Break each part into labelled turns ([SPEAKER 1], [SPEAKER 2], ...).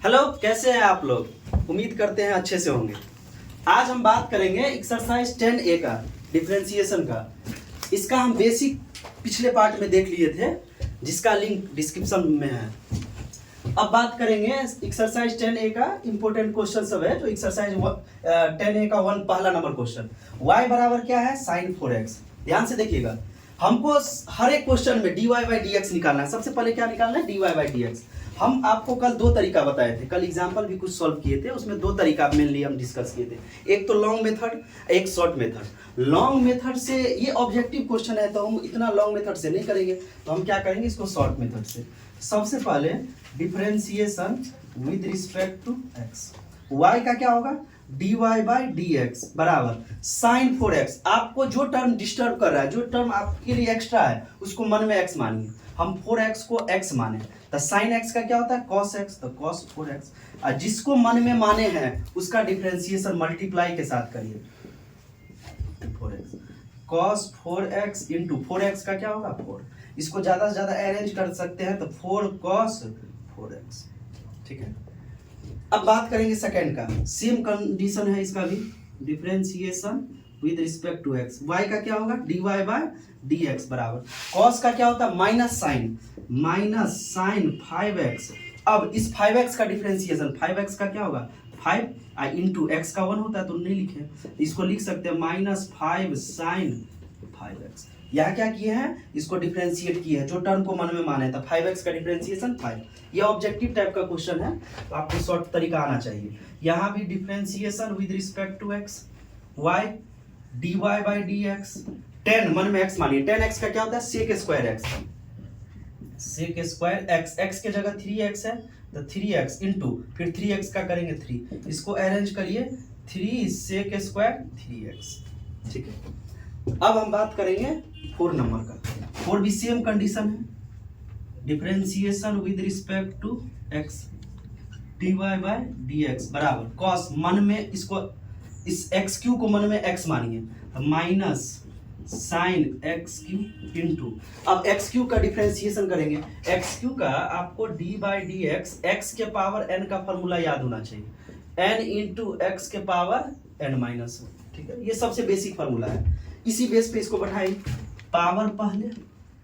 [SPEAKER 1] Hello, कैसे हैं आप लोग? उम्मीद करते हैं अच्छे से होंगे। आज हम बात करेंगे एक्सरसाइज 10A का, डिफरेंशिएशन का। इसका हम बेसिक पिछले पार्ट में देख लिए थे, जिसका लिंक डिस्क्रिप्शन में है। अब बात करेंगे एक्सरसाइज 10A का। इंपॉर्टेंट क्वेश्चन सब है, जो एक्सरसाइज 10A का पहला नंबर क्वेश्चन, y बराबर क्या है? sin 4x। ध्यान से देखिएगा, हमको हर एक क्वेश्चन में dy बाई dx निकालना है। सबसे पहले क्या निकालना है? dy by dx। हम आपको कल दो तरीका बताए थे, कल एग्जाम्पल भी कुछ सॉल्व किए थे, उसमें दो तरीका मेनली हम डिस्कस किए थे। एक तो लॉन्ग मेथड, एक शॉर्ट मेथड। लॉन्ग मेथड से ये ऑब्जेक्टिव क्वेश्चन है, तो हम इतना लॉन्ग मेथड से नहीं करेंगे, तो हम क्या करेंगे इसको शॉर्ट मेथड से। सबसे पहले differentiation with respect to x, y का क्या होगा? dy बाई dx बराबर sin 4x। आपको जो टर्म डिस्टर्ब कर रहा है, जो टर्म आपके लिए एक्स्ट्रा है, उसको मन में x मानिए। हम 4x को x माने, तो sin x का क्या होता है? cos x, तो cos 4x। और जिसको मन में माने हैं उसका डिफरेंशिएशन मल्टीप्लाई के साथ करिए। 4x cos 4x into 4x का क्या होगा? 4। इसको ज्यादा से ज्यादा अरेंज कर सकते हैं, तो 4 cos 4x। ठीक है, अब बात करेंगे सेकंड का। सेम कंडीशन है इसका भी, differentiation with respect to x। y का क्या होगा? dy बाय dx बराबर cos का क्या होता है? Minus sine 5x। अब इस 5x का डिफरेंशिएशन, 5x का क्या होगा? 5 इंटू x का 1 होता है, तो नहीं लिखे, इसको लिख सकते हैं -5 साइन 5x। यहाँ क्या किए हैं? इसको डिफरेंशिएट किए हैं, जो टर्म को मन में माने था। 5x का डिफरेंशिएशन 5। ये ऑब्जेक्टिव टाइप का क्वेश्चन है, तो आपको शॉर्ट तरीका आना चाहिए। यहाँ भी differentiation with respect to x, y dy by dx। 10 मन में x मानिए, 10x का क्या होता है? sec square x, sec square x। x के जगह 3x है, तो 3x इंटू फिर 3x का करेंगे 3, इसको अरेंज करिए, 3 sec स्क्वायर 3x। ठीक है, अब हम बात करेंगे 4 नंबर का। 4 भी सेम कंडीशन है, differentiation with respect to x, dy by dx बराबर cos, मन में इसको, इस x क्यू को मन में x मानिए, तो minus sine x Q into, अब एक्स क्यू का डिफरेंशिएशन करेंगे। एक्स क्यू का आपको डी बाई डी एक्स के पावर n का फॉर्मूला याद होना चाहिए, n इंटू एक्स के पावर n माइनस 1। ठीक है, ये सबसे बेसिक फार्मूला है। इसी बेस पे इसको बढ़ाइए, पावर पहले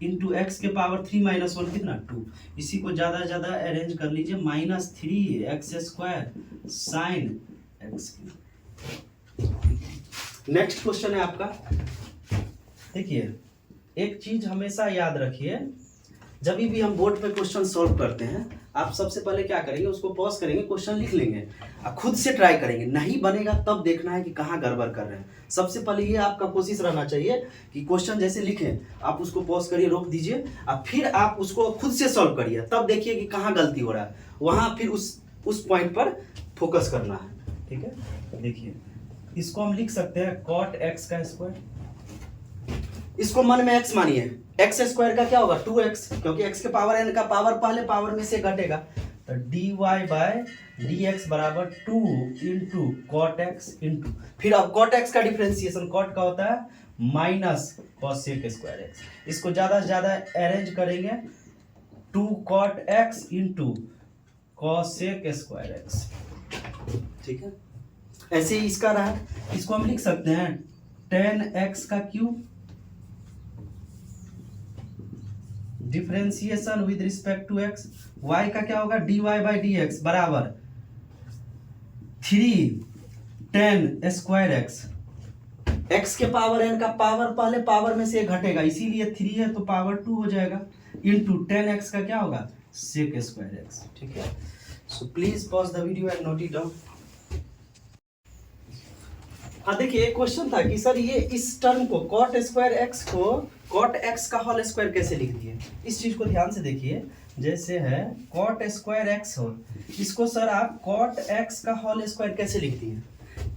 [SPEAKER 1] इंटू एक्स के पावर 3 माइनस 1 कितना? 2। इसी को ज्यादा ज्यादा अरेंज कर लीजिए, -3 x square sine x Q. Next question है आपका। देखिए, एक चीज हमेशा याद रखिए, जब भी हम बोर्ड पे क्वेश्चन सॉल्व करते हैं, आप सबसे पहले क्या करेंगे? उसको पॉज करेंगे, क्वेश्चन लिख लेंगे और खुद से ट्राई करेंगे। नहीं बनेगा तब देखना है कि कहाँ गड़बड़ कर रहे हैं। सबसे पहले ये आपका कोशिश रहना चाहिए कि क्वेश्चन जैसे लिखें, आप उसको पॉज करिए, रोक दीजिए और फिर आप उसको खुद से सॉल्व करिए, तब देखिए कि कहाँ गलती हो रहा है, वहाँ फिर उस पॉइंट पर फोकस करना है। ठीक है, देखिए इसको हम लिख सकते हैं cot x का स्क्वायर, इसको मन में x मानिए, x स्क्वायर का क्या होगा? 2x, क्योंकि x के पावर n का पावर पहले पावर में से घटेगा, तो dy बाय dx बराबर 2 इंटू कॉट एक्स इंटू, फिर अब कॉट एक्स का डिफरेंशिएशन, कॉट का होता है माइनस कॉसेक स्क्वायर एक्स। इसको ज्यादा से ज्यादा अरेंज करेंगे, 2 cot X into cosec square X. ठीक है, ऐसे ही इसका रहा, इसको हम लिख सकते हैं 10x का cube, differentiation with respect to x, y का क्या होगा? dy बाई dx बराबर 3 10 स्क्वायर x। x के पावर n का पावर पहले पावर में से घटेगा, इसीलिए 3 है तो पावर 2 हो जाएगा, इंटू 10x का क्या होगा? sec square x। ठीक है, so please pause the video and note it down. हाँ, देखिए एक क्वेश्चन था कि सर ये इस टर्म को cot स्क्वायर x को cot x का होल स्क्वायर कैसे लिख दिए? इस चीज को ध्यान से देखिए, जैसे है cot स्क्वायर x हो, इसको सर आप cot x का होल स्क्वायर कैसे लिख दिए?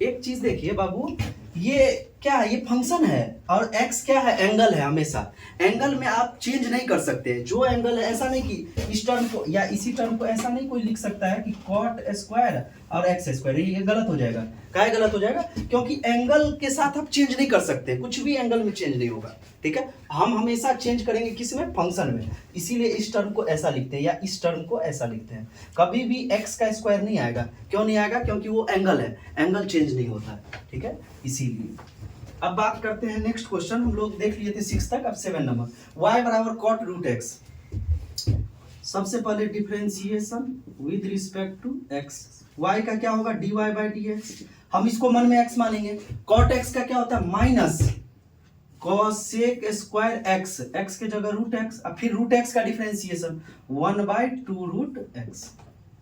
[SPEAKER 1] एक चीज देखिए बाबू, ये क्या है, ये फंक्शन है और x क्या है, एंगल है। हमेशा एंगल में आप चेंज नहीं कर सकते। जो एंगल है, ऐसा नहीं कि इस टर्म को या इसी टर्म को ऐसा नहीं कोई लिख सकता है कि कॉट स्क्वायर और एक्स स्क्वायर, ये गलत हो जाएगा। क्या गलत हो जाएगा? क्योंकि एंगल के साथ आप चेंज नहीं कर सकते, कुछ भी एंगल में चेंज नहीं होगा। ठीक है, हम हमेशा चेंज करेंगे किस में, फंक्शन में। इसीलिए इस टर्म को ऐसा लिखते हैं या इस टर्म को ऐसा लिखते हैं। कभी भी एक्स का स्क्वायर नहीं आएगा। क्यों नहीं आएगा? क्योंकि वो एंगल है, एंगल चेंज नहीं होता है। ठीक है, इसीलिए। अब बात करते हैं नेक्स्ट क्वेश्चन। हम लोग देख लिए थे 6 तक, अब 7 नंबर। y बराबर कॉट रूट एक्स। सबसे पहले differentiation with respect to x। y का क्या होगा, dy बाई डी एक्स। हम इसको मन में x मानेंगे। कॉट x का क्या होता है, minus cosec square x, x के जगह रूट x, अब फिर रूट x का डिफरेंशिएशन 1/2 रूट x।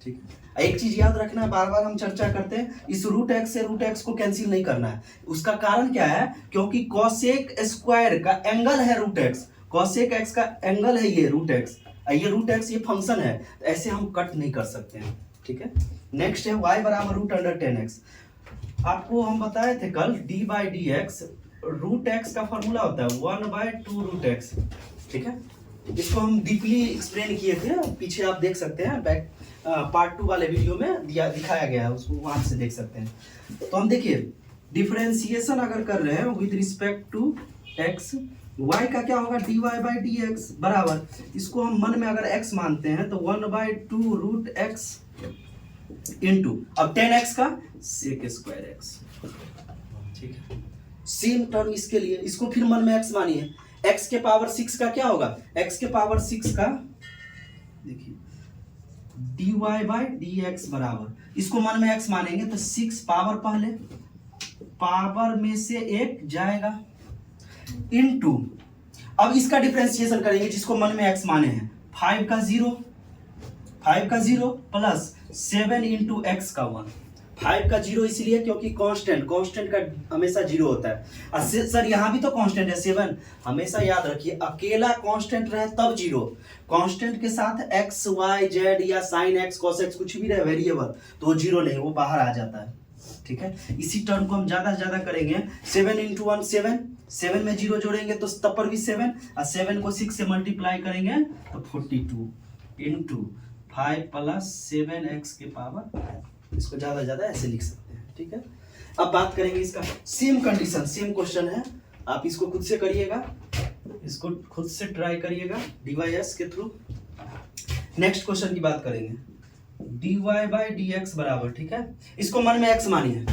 [SPEAKER 1] ठीक है, एक चीज याद रखना, बार बार हम चर्चा करते हैं, इस रूट एक्स से रूट एक्स को कैंसिल नहीं करना है। उसका कारण क्या है, क्योंकि कॉसेक स्क्वायर का एंगल है रूट एक्स, कॉसेक एक्स का एंगल है ये रूट एक्स, ये रूट एक्स ये फंक्शन है, तो ऐसे हम कट नहीं कर सकते हैं। ठीक है, नेक्स्ट है y बराबर रूट अंडर 10x। आपको हम बताए थे कल d by D X, root X का फॉर्मूला होता है 1/2 रूट एक्स। ठीक है, इसको हम डीपली एक्सप्लेन किए थे, पीछे आप देख सकते हैं, बैक पार्ट 2 वाले वीडियो में दिखाया गया है, उसको वहां से देख सकते हैं। तो हम देखिए डिफरेंशिएशन अगर कर रहे हैं with respect to x, y का क्या होगा, dy बाई डी एक्स बराबर, इसको हम मन में अगर x मानते हैं तो 1/2 रूट x इंटू, अब 10x का सेक स्क्वायर x। ठीक है, सेम टर्म इसके लिए, इसको फिर मन में x मानिए। x के पावर 6 का क्या होगा, x के पावर 6 का देखिए dy बाई डी एक्स बराबर, इसको मन में x मानेंगे तो 6 पावर, पहले पावर में से 1 जाएगा इनटू, अब इसका डिफरेंशिएशन करेंगे जिसको मन में x माने हैं, 5 का 0 प्लस 7 इंटू एक्स का 1। 5 का 0 इसलिए क्योंकि कांस्टेंट का हमेशा 0 होता है। सर यहाँ भी तो कांस्टेंट है 7, हमेशा याद रखिए अकेला कांस्टेंट रहे तब 0, कांस्टेंट के साथ x y z या sin x cos x कुछ भी रहे वेरिएबल तो वो 0 नहीं, वो बाहर आ जाता है। ठीक है, इसी टर्म को हम ज्यादा से ज्यादा करेंगे। 7 इंटू 1 7 में 0 जोड़ेंगे तो तब पर भी 7, और 7 को 6 से मल्टीप्लाई करेंगे तो 42 इंटू 5 प्लस 7x के पावर, इसको ज्यादा ज्यादा ऐसे लिख सकते हैं। ठीक है, अब बात करेंगे इसका सेम कंडीशन, सेम क्वेश्चन है, आप इसको खुद से करिएगा, इसको खुद से ट्राई करिएगा डीवाईएस के थ्रू। नेक्स्ट क्वेश्चन की बात करेंगे, dy बाई डी एक्स बराबर, ठीक है, इसको मन में x मानिए।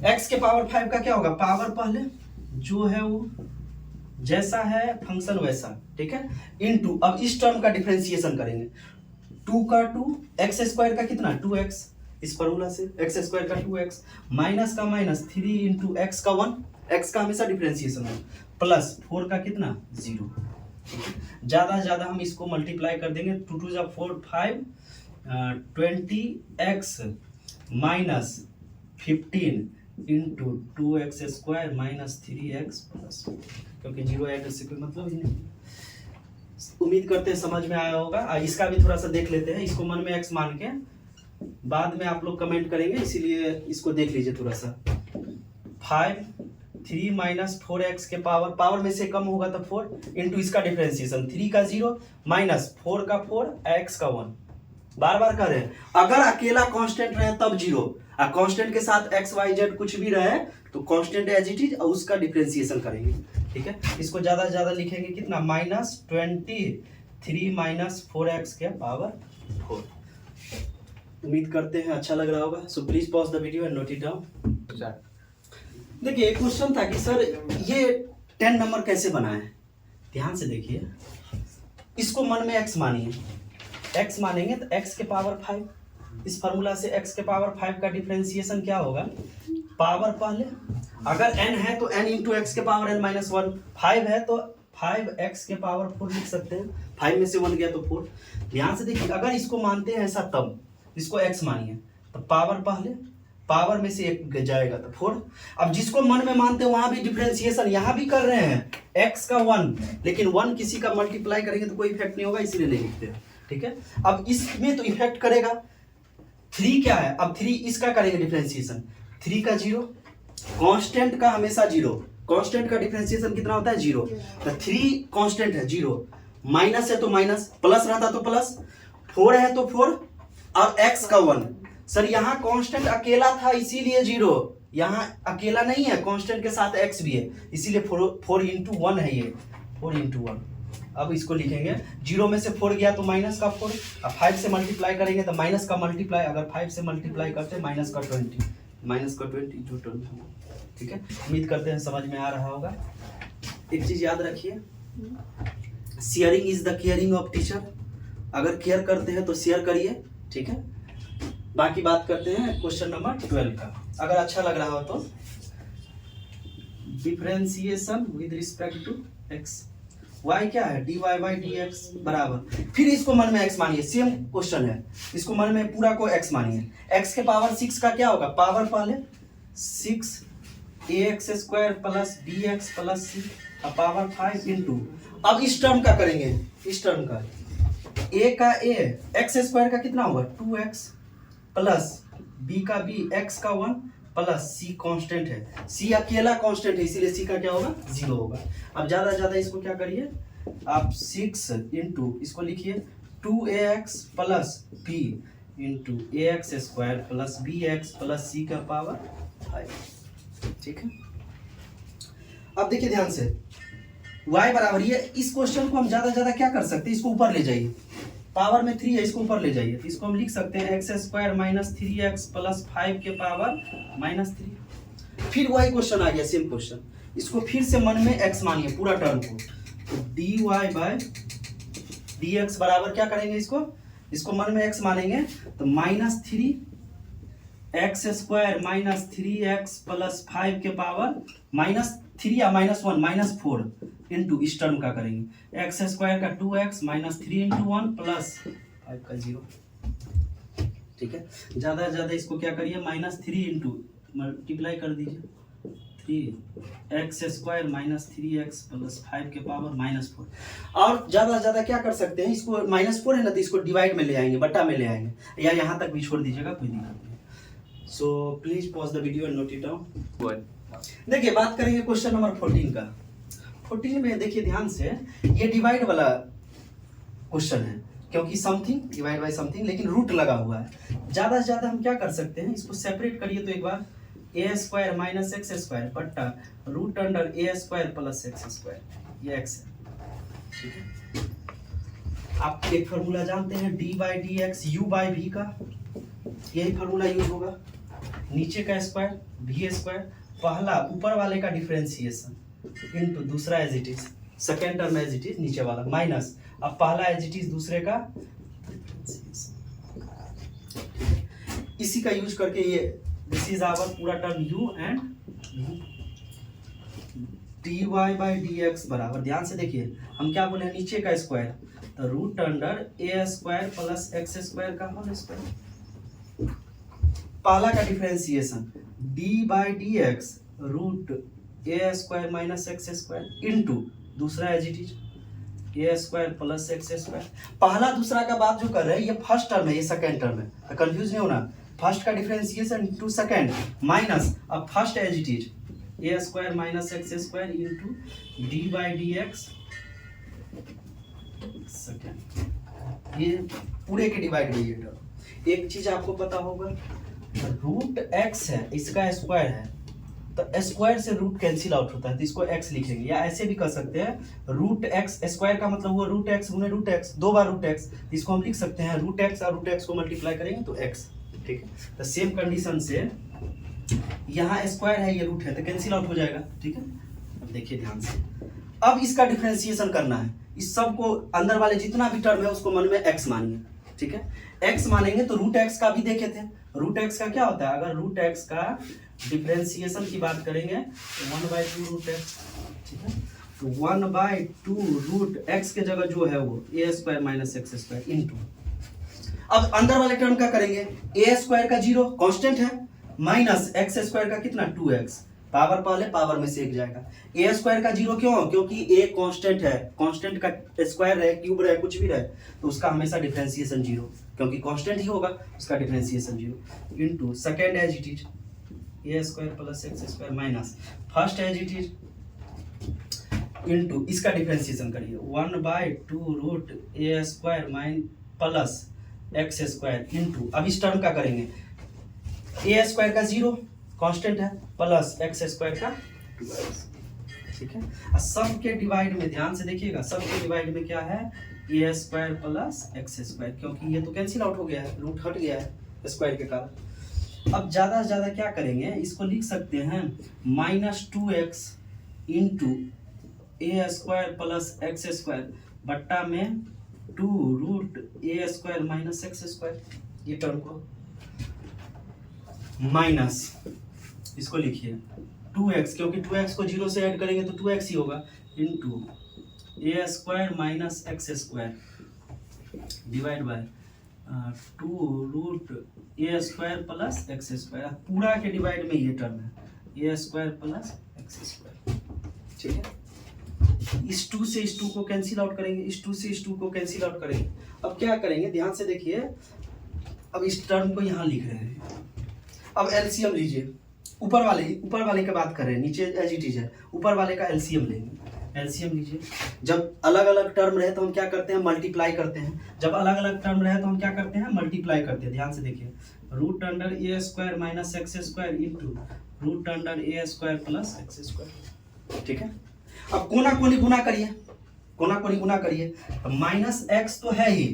[SPEAKER 1] x के पावर 5 का क्या होगा, पावर पहले जो है वो जैसा है फंक्शन वैसा, ठीक है, इनटू, अब इस टर्म का डिफरेंशिएशन करेंगे, 2 का 2, एक्स स्क्वायर का कितना 2x, इस फॉर्मूला से एक्स स्क्वायर का 2x, माइनस का माइनस 3 इंटू एक्स का 1, एक्स का हमेशा डिफरेंशिएशन है, प्लस 4 का कितना 0। ज्यादा से ज्यादा हम इसको मल्टीप्लाई कर देंगे, 2 2 जा 4 5, 20x minus 15 into 2x square minus 3x plus, क्योंकि 0 ऐड से कोई मतलब ही नहीं। उम्मीद करते हैं समझ में आया होगा। इसका भी थोड़ा सा देख लेते हैं, इसको मन में x मान के बाद में आप लोग कमेंट करेंगे, इसीलिए इसको देख लीजिए थोड़ा सा। 3 माइनस 4x के पावर में से कम होगा तो 4 इंटू इसका डिफरेंशिएशन, 3 का 0 माइनस 4 का 4 x का 1। बार बार कर रहे हैं, अगर अकेला कांस्टेंट रहे तब 0, और कांस्टेंट के साथ x y z कुछ भी रहे तो कांस्टेंट एज इट इज, और उसका डिफरेंशिएशन करेंगे। ठीक है, इसको ज्यादा से ज्यादा लिखेंगे कितना, माइनस 23 माइनस 4x के पावर 4। उम्मीद करते हैं अच्छा लग रहा होगा। So please pause the video and note it down. देखिए एक क्वेश्चन था कि सर ये 10 नंबर कैसे बनाए, ध्यान से देखिए, इसको मन में x मानिए, x मानेंगे तो x के पावर 5, इस फार्मूला से x के पावर 5 का डिफरेंशिएशन क्या होगा, पावर पहले, अगर n है तो n इंटू एक्स के पावर n माइनस 1, 5 है तो 5x के पावर 4 लिख सकते हैं, 5 में से 1 गया तो 4। ध्यान से देखिए, अगर इसको मानते हैं ऐसा तब इसको x मानिए तो पावर पहले, पावर में से 1 जाएगा तो 4। अब जिसको मन में मानते हैं वहां भी डिफरेंशिएशन यहाँ भी कर रहे हैं, x का 1, लेकिन 1 किसी का मल्टीप्लाई करेंगे तो कोई इफेक्ट नहीं होगा, इसलिए नहीं लिखते हैं। ठीक है, अब इसमें तो इफेक्ट करेगा। 3 क्या है, अब 3 इसका करेंगे डिफरेंशिएशन, 3 का 0 कांस्टेंट का हमेशा जीरो, कांस्टेंट का डिफरेंशिएशन कितना होता है? जीरो। तो 3 कांस्टेंट है, जीरो, माइनस है तो माइनस, प्लस रहता तो प्लस, 4 है तो 4 और x का 1। सर यहाँ कांस्टेंट अकेला था इसीलिए जीरो, यहाँ अकेला नहीं है, कांस्टेंट के साथ x भी है, इसीलिए 4 इंटू 1 है ये, 4 इंटू 1। अब इसको लिखेंगे, जीरो में से 4 गया तो माइनस का 4, अब 5 से मल्टीप्लाई करेंगे तो माइनस का मल्टीप्लाई, अगर 5 से मल्टीप्लाई करते हैं माइनस का 20, माइनस का 20 टोटल। ठीक है, उम्मीद करते हैं समझ में आ रहा होगा। एक चीज याद रखिए, sharing is the caring of teacher. अगर केयर करते हैं तो शेयर करिए, ठीक है। बाकी बात करते हैं क्वेश्चन नंबर 12 का, अगर अच्छा लग रहा हो तो। Differentiation with respect to x, y क्या है? dy बाई डी एक्स बराबर, फिर इसको मन में x मानिए, सेम क्वेश्चन है, इसको मन में पूरा को x मानिए। x के पावर 6 का क्या होगा? पावर पहले 6 ax square plus bx plus c और पावर 5 इंटू, अब इस टर्म का करेंगे, इस टर्म का a का a, x स्क्वायर का कितना होगा? 2x प्लस b का b, x का 1 प्लस c कांस्टेंट है, c अकेला कांस्टेंट है इसीलिए c का क्या होगा? 0 होगा। अब ज्यादा ज्यादा इसको क्या करिए आप, 6 इंटू इसको लिखिए 2ax plus b into ax square plus bx plus c का पावर 5। ठीक है, अब देखिए ध्यान से, y बराबर, ये इस क्वेश्चन को हम ज्यादा ज्यादा क्या कर सकते हैं, इसको ऊपर ले जाइए, पावर में 3 है, इसको ऊपर ले जाइए, इसको हम लिख सकते हैं x square minus 3x plus 5 के पावर माइनस 3। फिर वही क्वेश्चन आ गया, सेम क्वेश्चन, इसको फिर से मन में x मानिए पूरा टर्म को, तो dy बाय dx बराबर क्या करेंगे, इसको मन में x मानेंगे तो minus 3x square minus 3x plus 5 के पावर माइनस 3 या माइनस 1 माइनस 4 इंटू इस टर्म का करेंगे, एक्स स्क्वायर का 2x माइनस 3 इंटू 1 प्लस 5 का 0। ठीक है, ज्यादा ज्यादा इसको क्या करिए, माइनस 3 इंटू मल्टीप्लाई कर दीजिए, 3x square minus 3x plus 5 के पावर माइनस 4। और ज्यादा ज्यादा क्या कर सकते हैं, इसको माइनस 4 है ना तो इसको डिवाइड में ले आएंगे, बट्टा में ले आएंगे, या यहाँ तक भी छोड़ दीजिएगा, कोई दिक्कत नहीं। So please pause the video and note it down. देखिए बात करेंगे क्वेश्चन नंबर 14 का। 14 में देखिए ध्यान से, ये डिवाइड वाला क्वेश्चन है, क्योंकि समथिंग डिवाइड बाय समथिंग, लेकिन रूट लगा हुआ है। ज्यादा से ज्यादा हम क्या कर सकते हैं, इसको सेपरेट करिए तो एक बार, A square minus X square बट्टा root under A square plus X square, ये एक्स है। ठीक है, आप एक फॉर्मूला जानते हैं, D by D X U by V का, यही फॉर्मूला यूज होगा, नीचे का स्क्वायर वी स्क्वायर, पहला ऊपर वाले का डिफरेंशिएशन इनटू दूसरा as it is, second term as it is नीचे वाला माइनस, अब पहला एज इट इज दूसरे का डिफरेंशिएशन। इसी का यूज करके ये दिस इज आवर पूरा term u and dy by dx बराबर, ध्यान से देखिए हम क्या बोले, नीचे का स्क्वायर तो root under A square plus X square का होल स्क्वायर, पहला का differentiation d by D X root A square minus X square into दूसरा as it is A square plus X square. पहला दूसरा का बात जो कर रहे हैं, ये फर्स्ट टर्म है, ये सेकेंड टर्म है, तो कंफ्यूज नहीं होना, फर्स्ट का डिफरेंशिएशन टू सेकेंड माइनस, अब first as it is A square minus X square into D by D X second, ये पूरे के डिवाइड में ये टर्म। एक चीज आपको पता होगा, रूट एक्स है, इसका स्क्वायर है, तो स्क्वायर से रूट कैंसिल आउट होता है, तो इसको x लिखेंगे, या ऐसे भी कर सकते हैं, रूट एक्स स्क्वायर का मतलब हुआ रूट एक्स गुने रूट एक्स, 2 बार रूट एक्स, इसको हम लिख सकते हैं रूट एक्स और रूट एक्स को मल्टीप्लाई करेंगे तो x। ठीक है, तो सेम कंडीशन से यहाँ स्क्वायर है, ये रूट है, तो कैंसिल आउट हो जाएगा। ठीक है, अब देखिए ध्यान से, अब इसका डिफरेंशिएशन करना है, इस सब को अंदर वाले जितना भी टर्म है उसको मन में x मानिए। ठीक है, x मानेंगे तो रूट एक्स का भी देखे थे, रूट एक्स का क्या होता है, अगर रूट एक्स का डिफरेंशिएशन की बात करेंगे तो 1/2 रूट एक्स। ठीक है, तो 1/2 रूट एक्स के जगह जो है वो A square minus X square into, अब अंदर वाले टर्म का करेंगे, ए स्क्वायर का 0 कांस्टेंट है माइनस एक्स स्क्वायर का कितना 2x, पावर पहले पावर में से एक जाएगा, ए स्क्वायर का 0 क्यों, क्योंकि ए कांस्टेंट है, कांस्टेंट का स्क्वायर रहे क्यूब रहे कुछ भी रहे तो उसका हमेशा डिफरेंशिएशन 0, क्योंकि कांस्टेंट ही होगा उसका differentiation 0 into second as it is A square plus X square minus first as it is into इसका डिफरेंशिएशन करिए 1/2 root A square mine plus X square into अब इस टर्म का करेंगे ए स्क्वायर का 0 कांस्टेंट है प्लस एक्स स्क्वायर का 2x, ठीक है। और सब के डिवाइड में ध्यान से देखिएगा, सब के डिवाइड में क्या है A square plus X square, क्योंकि ये तो कैंसिल आउट हो गया है, रूट हट गया है स्क्वायर के कारण। अब ज़्यादा से ज़्यादा क्या करेंगे, इसको लिख सकते हैं -2x into A square plus X square बट्टा में 2 root A square minus X square, ये टर्म को माइनस इसको लिखिए 2x, क्योंकि 2x को 0 से ऐड करेंगे तो 2x ही होगा, into A square minus X square divide by 2 root A square plus X square, पूरा के डिवाइड में ये टर्म है A square plus X square, ठीक है। इस 2 से इस 2 को कैंसिल आउट करेंगे, इस 2 से इस 2 को कैंसिल आउट करेंगे। अब क्या करेंगे, ध्यान से देखिए, अब इस टर्म को यहाँ लिख रहे हैं। अब एलसीएम लीजिए, ऊपर वाले की बात कर रहे हैं, नीचे एज इट इज है, ऊपर वाले का एलसीएम लेंगे। एलसीएम लीजिए, जब अलग अलग टर्म रहे तो हम क्या करते हैं, मल्टीप्लाई करते हैं। जब अलग अलग टर्म रहे तो हम क्या करते हैं, मल्टीप्लाई करते हैं। ध्यान से देखिए, root under A square minus X square into root under A square plus X square, ठीक है। अब कोना कोनी गुना करिए, कोना कोनी गुना करिए, माइनस एक्स तो है ही,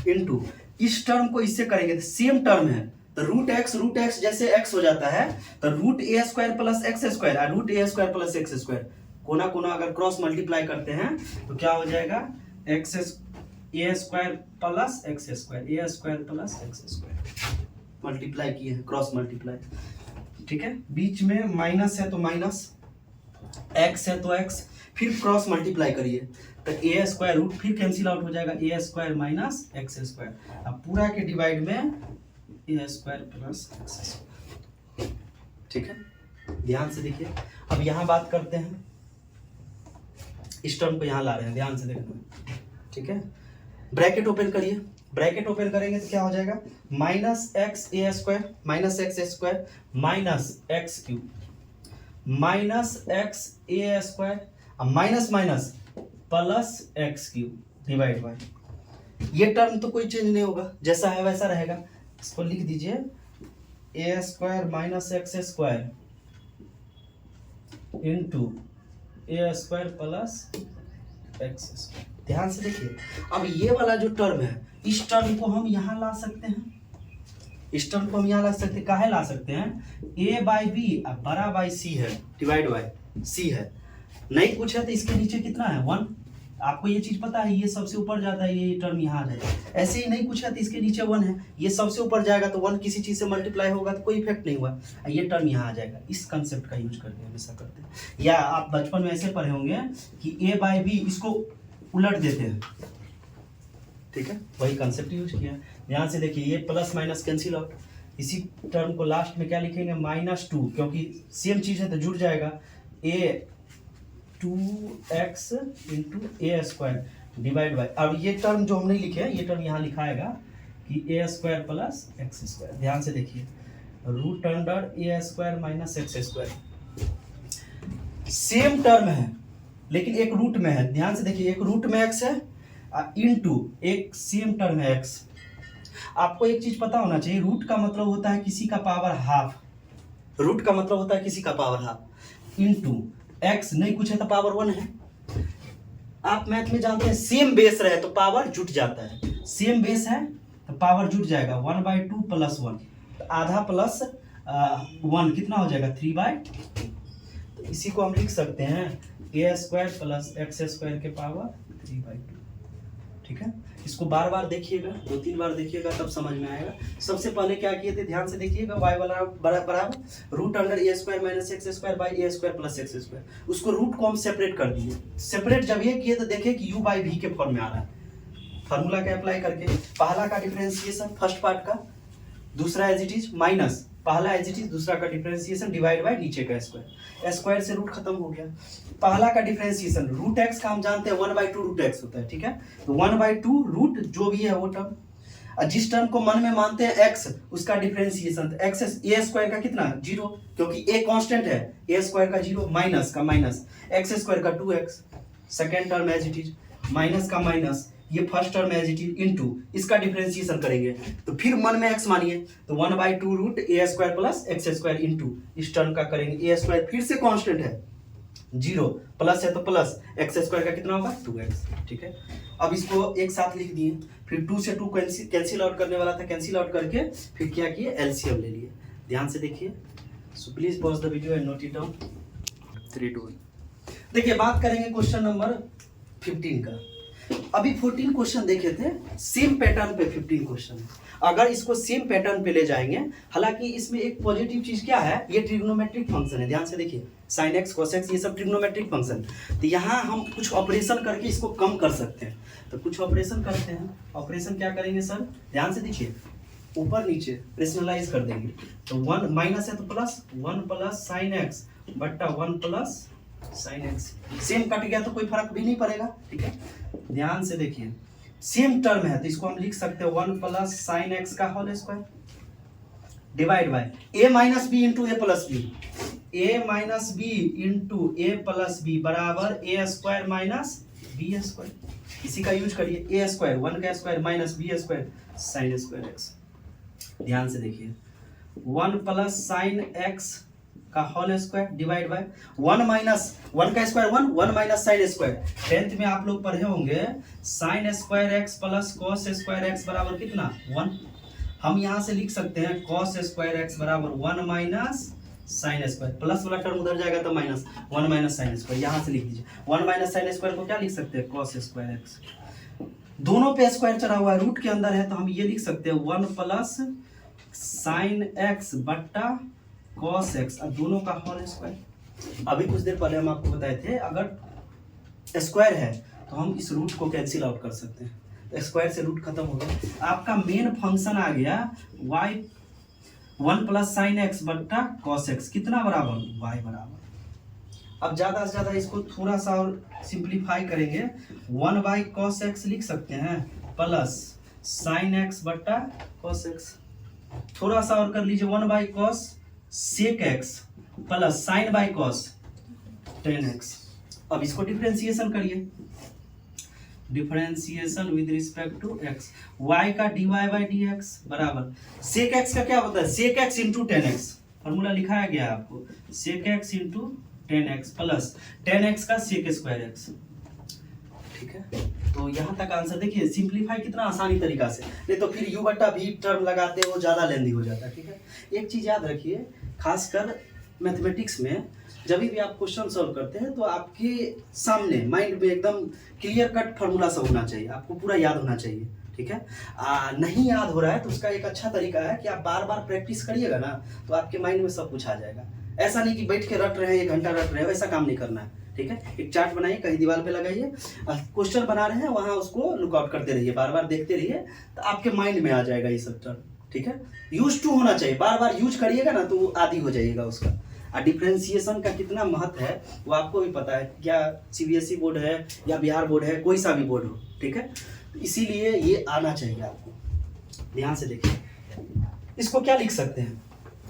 [SPEAKER 1] इंटू इस टर्म को इससे करेंगे तो सेम टर्म है, तो रूट एक्स जैसे एक्स हो जाता है तो root A square plus X square और root A square plus X square, कोना कोना अगर क्रॉस मल्टीप्लाई करते हैं तो क्या हो जाएगा, X A square plus X square, A square plus X square, multiply किए हैं, क्रॉस मल्टीप्लाई, ठीक है। बीच में माइनस है तो माइनस, एक्स है तो एक्स, फिर क्रॉस मल्टीप्लाई करिए तो ए स्क्वायर रूट फिर कैंसिल आउट हो जाएगा, ए स्क्वायर माइनस एक्स स्क्वायर, अब पूरा के डिवाइड में ए स्क्वायर प्लस एक्स स्क्वायर, ठीक है। ध्यान से देखिए, अब यहाँ बात करते हैं, इस टर्म को यहाँ ला रहे हैं, ध्यान से देखना, ठीक है। ब्रैकेट ओपन करिए, ब्रैकेट ओपन करेंगे तो क्या हो जाएगा, minus x A square minus X square minus x cube minus x A square minus minus plus x cube divide by, ये टर्म तो कोई चेंज नहीं होगा, जैसा है वैसा रहेगा। इसको लिख दीजिए A square minus X square into A square plus X square. ध्यान से देखिए, अब ये वाला जो टर्म है, इस टर्म को हम यहाँ ला सकते हैं, इस टर्म को हम यहाँ ला सकते हैं, काहे ला सकते हैं, ए बाई बी बड़ा बाई सी है, डिवाइड बाई सी है, नहीं कुछ है तो इसके नीचे कितना है 1, आपको ये चीज पता है, ये सबसे ऊपर जाता है, ये टर्म यहाँ आ जाएगा। ऐसे ही नहीं कुछ है तो इसके नीचे 1 है, ये सबसे ऊपर जाएगा तो 1 किसी चीज से मल्टीप्लाई होगा तो कोई इफेक्ट नहीं हुआ, ये टर्म यहाँ आ जाएगा। इस कंसेप्ट का यूज करके हमेशा करते हैं, या आप बचपन में ऐसे पढ़े होंगे कि ए बाई बी इसको उलट देते हैं, ठीक है, वही कंसेप्ट यूज किया। ध्यान से देखिए, ये प्लस माइनस कैंसिल आउट, इसी टर्म को लास्ट में क्या लिखेंगे, -2, क्योंकि सेम चीज है तो जुड़ जाएगा, ए 2x into A square divide by, अब ये टर्म जो हमने लिखे हैं, ये टर्म यहाँ लिखाएगा कि A square plus X square. ध्यान से देखिए, root under A square minus X square, same term है लेकिन एक रूट में है। ध्यान से देखिए, एक रूट में x है इंटू एक सेम टर्म है x। आपको एक चीज पता होना चाहिए, रूट का मतलब होता है किसी का पावर हाफ, रूट का मतलब होता है किसी का पावर हाफ, इंटू x नहीं कुछ है तो पावर 1 है। आप मैथ में जानते हैं, सेम बेस रहे तो पावर जुट जाता है, सेम बेस है तो पावर जुट जाएगा, 1/2 प्लस 1, तो आधा प्लस 1 कितना हो जाएगा, 3/2। तो इसी को हम लिख सकते हैं ए स्क्वायर प्लस एक्स स्क्वायर के पावर 3/2, ठीक है। इसको बार बार देखिएगा, 2-3 बार देखिएगा तब समझ में आएगा। सबसे पहले क्या किए थे, ध्यान से देखिएगा, y वाला बराबर root under A square minus X square by A square plus X square, उसको रूट को हम सेपरेट कर दिए। सेपरेट जब ये किए तो देखे कि u बाई वी के फॉर्म में आ रहा है, फार्मूला का अप्लाई करके, पहला का डिफरेंशिएशन फर्स्ट पार्ट का, दूसरा एज इट इज माइनस, पहला एज इट इज, दूसरा का डिफरेंशिएशन डिवाइड बाय नीचे का स्क्वायर, स्क्वायर से रूट खत्म हो गया। पहला का डिफरेंशिएशन रूट एक्स का हम जानते हैं 1/2 रूट एक्स होता है, ठीक है, तो 1/2 रूट जो भी है वो टर्म, और जिस टर्म को मन में मानते हैं x, उसका डिफरेंशिएशन x a स्क्वायर का कितना 0, क्योंकि a कांस्टेंट है, a स्क्वायर का 0 माइनस का माइनस x स्क्वायर का 2x, second term as it is minus का माइनस, ये first term as it is into इसका डिफरेंशिएशन करेंगे तो फिर मन में x मानिए तो 1/2 root a square plus x square into इस टर्म का करेंगे a स्क्वायर फिर से कांस्टेंट है 0 प्लस है तो प्लस x स्क्वायर का कितना होगा 2x, ठीक है। अब इसको एक साथ लिख दिए, फिर 2 से 2 कैंसिल आउट करने वाला था, कैंसिल आउट करके फिर क्या किए एलसीएम ले लिए। ध्यान से देखिए, so please pause the video and note it down. 3 2 देखिए, बात करेंगे क्वेश्चन नंबर 15 का। अभी 14 क्वेश्चन देखे थे, सेम पैटर्न पे 15 क्वेश्चन है। अगर इसको सेम पैटर्न पे ले जाएंगे, हालांकि इसमें एक पॉजिटिव चीज क्या है, ये ट्रिग्नोमेट्रिक फंक्शन है। ध्यान से देखिए, साइन एक्स कोस एक्स ये सब ट्रिग्नोमेट्रिक फंक्शन, तो यहाँ हम कुछ ऑपरेशन करके इसको कम कर सकते हैं। तो कुछ ऑपरेशन करते हैं। ऑपरेशन क्या करेंगे सर, ध्यान से देखिए, ऊपर नीचे रेशनलाइज कर देंगे तो 1 माइनस है तो प्लस 1 प्लस साइन एक्स बट्टा 1 plus sine x, same cut गया तो कोई फर्क भी नहीं पड़ेगा, ठीक है। ध्यान से देखिए, सेम टर्म है तो इसको हम लिख सकते हैं 1 प्लस साइन एक्स का whole square divide by A minus B into A plus B, A minus B into A plus B बराबर A square minus B square. इसी का यूज करिए, ए स्क्वायर 1 का square minus B square sine square X. ध्यान से देखिए, 1 plus sine X का whole square divide by 1 minus 1 का square 1 1 minus sine square. 10th में आप लोग पढ़े होंगे sign square x plus cos square x बराबर कितना 1। हम यहाँ से लिख सकते हैं कॉस स्क्वायर एक्स बराबर 1 माइनस साइन स्क्वायर, प्लस वाला टर्म उधर जाएगा तो माइनस 1 माइनस साइन स्क्वायर, यहाँ से लिख दीजिए 1 माइनस साइन स्क्वायर को क्या लिख सकते हैं कॉस स्क्वायर एक्स। दोनों पे स्क्वायर चढ़ा हुआ है, रूट के अंदर है तो हम ये लिख सकते हैं 1 प्लस साइन एक्स बट्टा कॉस एक्स, अब दोनों का होल स्क्वायर। अभी कुछ देर पहले हम आपको बताए थे अगर स्क्वायर है तो हम इस रूट को कैंसिल आउट कर सकते हैं, तो स्क्वायर से रूट खत्म हो गया। आपका मेन फंक्शन आ गया y 1 प्लस साइन एक्स बट्टा कॉस एक्स, कितना बराबर y बराबर। अब ज़्यादा से ज़्यादा इसको थोड़ा सा और सिंप्लीफाई करेंगे, 1 बाई कॉस एक्स लिख सकते हैं प्लस साइन एक्स बट्टा कॉस एक्स। थोड़ा सा और कर लीजिए, 1 by cos sec x plus sine by cos tan x. अब इसको डिफरेंशिएशन करिए, differentiation with respect to x, y का dy बाई डी एक्स बराबर सेक एक्स का क्या होता है sec x into tan x, formula लिखाया गया है आपको, sec x into tan x plus tan x का सेक स्क्वायर एक्स, ठीक है। तो यहाँ तक आंसर देखिए, सिंप्लीफाई कितना आसानी तरीका से, नहीं तो फिर u बट्टा v टर्म लगाते हो ज़्यादा लेंदी हो जाता है, ठीक है। एक चीज़ याद रखिए, खासकर मैथमेटिक्स में जब भी आप क्वेश्चन सॉल्व करते हैं तो आपके सामने माइंड में एकदम क्लियर कट फार्मूला सब होना चाहिए, आपको पूरा याद होना चाहिए, ठीक है। नहीं याद हो रहा है तो उसका एक अच्छा तरीका है कि आप बार बार प्रैक्टिस करिएगा ना तो आपके माइंड में सब कुछ आ जाएगा। ऐसा नहीं कि बैठ के रट रहे हैं 1 घंटा रट रहे हैं, ऐसा काम नहीं करना है, ठीक है। एक चार्ट बनाइए, कहीं दीवार पे लगाइए, क्वेश्चन बना रहे हैं वहाँ उसको लुकआउट करते रहिए, बार बार देखते रहिए, तो आपके माइंड में आ जाएगा ये सब टर्म, ठीक है। यूज टू होना चाहिए, बार बार यूज करिएगा ना तो आदी हो जाइएगा उसका। और डिफरेंशिएशन का कितना महत्व है वो आपको भी पता है, क्या सीबीएसई बोर्ड है या बिहार बोर्ड है, कोई सा भी बोर्ड हो, ठीक है। इसीलिए ये आना चाहिए आपको। ध्यान से देखिए, इसको क्या लिख सकते हैं,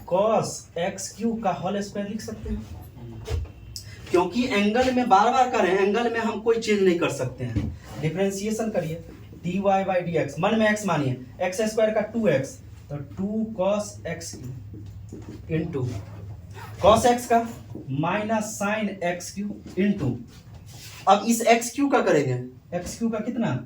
[SPEAKER 1] cos x क्यूब का होल स्क्वायर लिख सकते हैं, क्योंकि एंगल में बार बार करें, एंगल में हम कोई चेंज नहीं कर सकते हैं। डिफरेंशिएशन करिए, dy बाई डी एक्स, मन में x मानिए, एक्स स्क्वायर का 2x तो 2 cos x cube into cos x का minus sine x cube into, अब इस x क्यूब का करेंगे, x क्यूब का कितना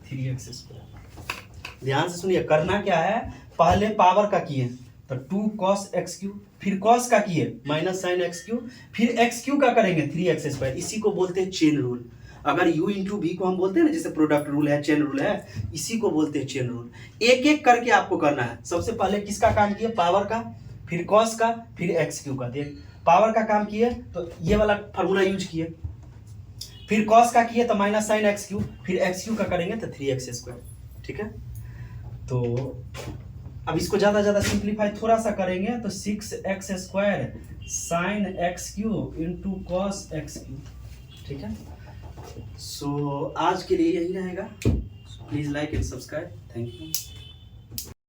[SPEAKER 1] 3x स्क्वायर। ध्यान से सुनिए, करना क्या है, पहले पावर का किए तो 2 cos x क्यूब, फिर cos का किए माइनस साइन x क्यूब, फिर x क्यूब का करेंगे 3x स्क्वायर। इसी को बोलते हैं चेन रूल। अगर u इंटू v को हम बोलते हैं ना, जैसे प्रोडक्ट रूल है, चेन रूल है, इसी को बोलते हैं चेन रूल। एक एक करके आपको करना है। सबसे पहले किसका काम किए, पावर का, फिर cos का, फिर x क्यूब का। देख, पावर का काम किए तो ये वाला फार्मूला यूज किए, फिर cos का किए तो माइनस साइन x क्यूब, फिर x क्यूब का करेंगे तो 3x स्क्वायर, ठीक है। तो अब इसको ज़्यादा ज़्यादा सिंप्लीफाई थोड़ा सा करेंगे तो 6x square sine x cube into cos x cube, ठीक है। सो आज के लिए यही रहेगा। Please like and subscribe, thank you.